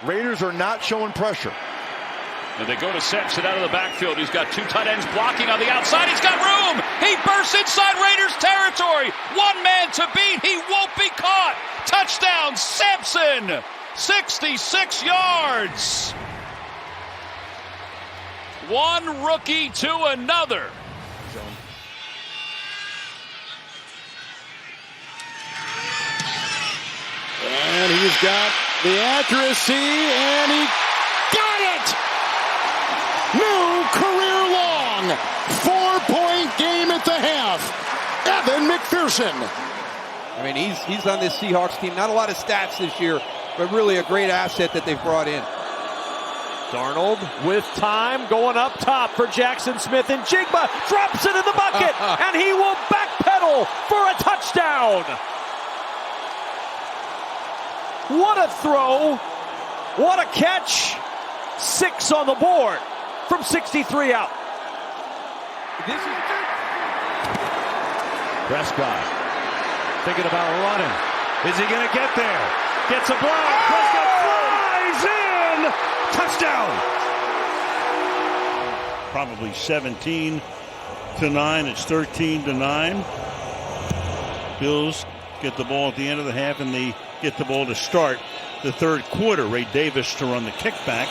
Raiders are not showing pressure. And they go to Simpson out of the backfield. He's got two tight ends blocking on the outside. He's got room. He bursts inside Raiders territory. One man to beat. He won't be caught. Touchdown, Simpson. 66 yards. One rookie to another. And he's got the accuracy, and he got it! New career-long 4-point game at the half. Evan McPherson. I mean, he's on this Seahawks team. Not a lot of stats this year, but really a great asset that they've brought in. Darnold with time going up top for Jackson Smith, and Jigba drops it in the bucket, and he will backpedal for a touchdown. What a throw. What a catch. 6 on the board from 63 out. This is Prescott thinking about running. Is he going to get there? Gets a block. Prescott flies in. Touchdown. Probably 17-9. It's 13-9. Bills get the ball at the end of the half, and they get the ball to start the third quarter. Ray Davis to run the kickback.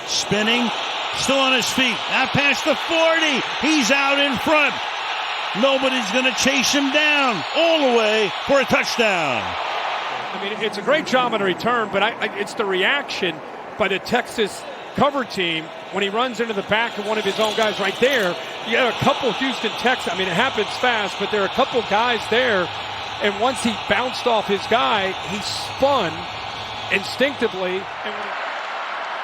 Spinning, still on his feet, out past the 40. He's out in front. Nobody's going to chase him down all the way for a touchdown. I mean, it's a great job on the return, but it's the reaction by the Texas cover team when he runs into the back of one of his own guys right there. You have a couple Houston Texans. I mean, it happens fast, but there are a couple guys there. And once he bounced off his guy, he spun instinctively.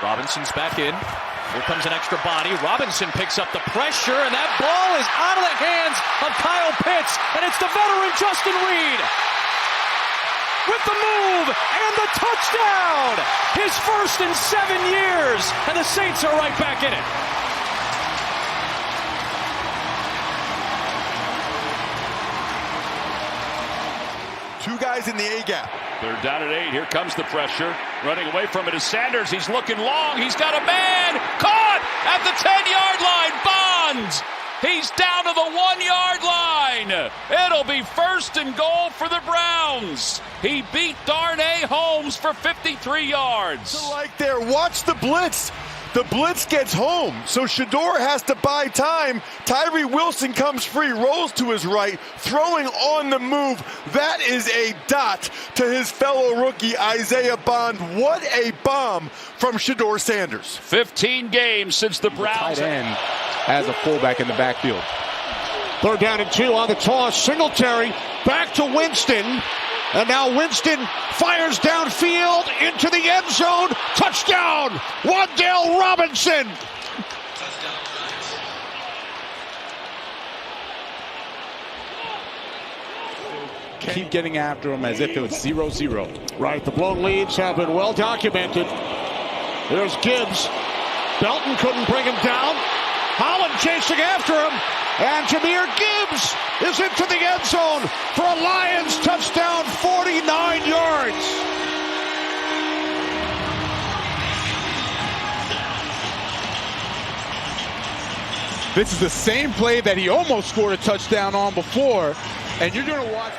Robinson's back in. Here comes an extra body. Robinson picks up the pressure, and that ball is out of the hands of Kyle Pitts. And it's the veteran Justin Reed with the move and the touchdown. His first in 7 years. And the Saints are right back in it. Two guys in the A-gap. They're down at 8. Here comes the pressure. Running away from it is Sanders. He's looking long. He's got a man. Caught at the 10-yard line. Bonds. He's down to the 1-yard line. It'll be first and goal for the Browns. He beat Darnay Holmes for 53 yards. Like there, watch the blitz. The blitz gets home, so Shedeur has to buy time. Tyree Wilson comes free, rolls to his right, throwing on the move. That is a dot to his fellow rookie, Isaiah Bond. What a bomb from Shedeur Sanders. 15 games since the Browns. Tight end as a fullback in the backfield. 3rd down and 2 on the toss. Singletary back to Winston. And now Winston fires downfield into the end zone. Touchdown, Wan'Dale Robinson. Keep getting after him as if it was 0-0. Right, the blown leads have been well documented. There's Gibbs. Belton couldn't bring him down. Holland chasing after him. And Jahmyr Gibbs is into the end zone for a Lions touchdown, 49 yards. This is the same play that he almost scored a touchdown on before. And you're going to watch.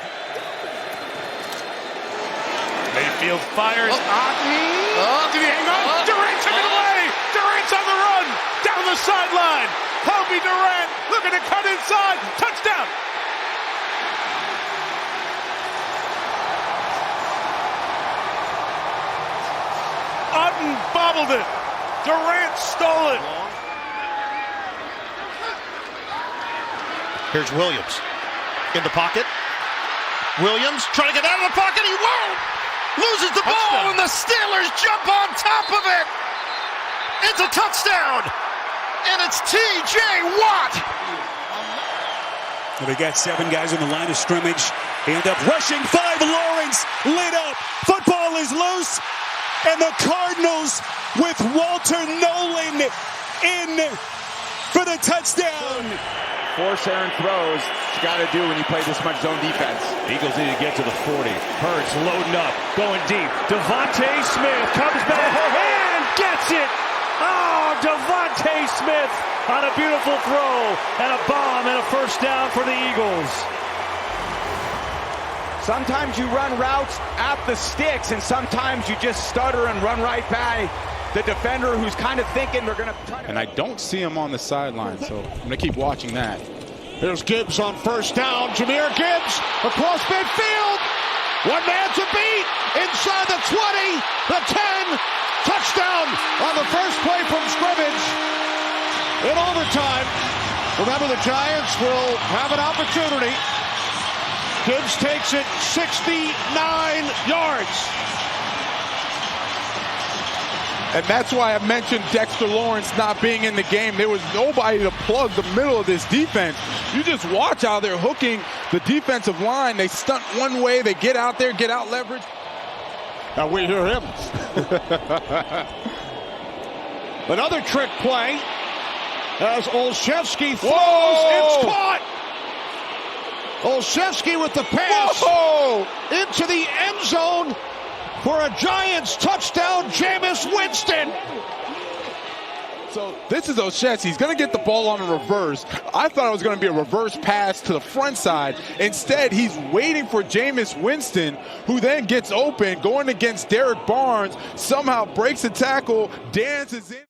Mayfield fires. Did he hang on? Durant took it away. Durant's on the run. Down the sideline. Kobe Durant looking to cut inside. Touchdown. Otten bobbled it. Durant stole it. Here's Williams in the pocket. Williams trying to get out of the pocket. He won't. Loses the ball, and the Steelers jump on top of it. It's a touchdown. And it's T.J. Watt. They got 7 guys on the line of scrimmage. They end up rushing 5. Lawrence lit up. Football is loose. And the Cardinals with Walter Nolan in for the touchdown. Force errant throws. You got to do when you play this much zone defense. Eagles need to get to the 40. Hurts loading up, going deep. Devontae Smith comes back. Oh, Devontae Smith on a beautiful throw and a bomb and a first down for the Eagles. Sometimes you run routes at the sticks, and sometimes you just stutter and run right by the defender who's kind of thinking they're going to. And I don't see him on the sideline, so I'm going to keep watching that. Here's Gibbs on first down. Jahmyr Gibbs across midfield. One man to beat. Inside the 20, the 10. Touchdown on the first play from scrimmage. In overtime. Remember, the Giants will have an opportunity. Gibbs takes it 69 yards. And that's why I mentioned Dexter Lawrence not being in the game. There was nobody to plug the middle of this defense. You just watch how they're hooking the defensive line. They stunt one way, they get out there, get out leverage. Now we hear him. Another trick play as Olszewski throws. It's caught. Olszewski with the pass. Whoa! Into the end zone for a Giants touchdown, Jameis Winston. So this is Olszewski. He's going to get the ball on a reverse. I thought it was going to be a reverse pass to the front side. Instead, he's waiting for Jameis Winston, who then gets open, going against Derek Barnes, somehow breaks a tackle, dances in.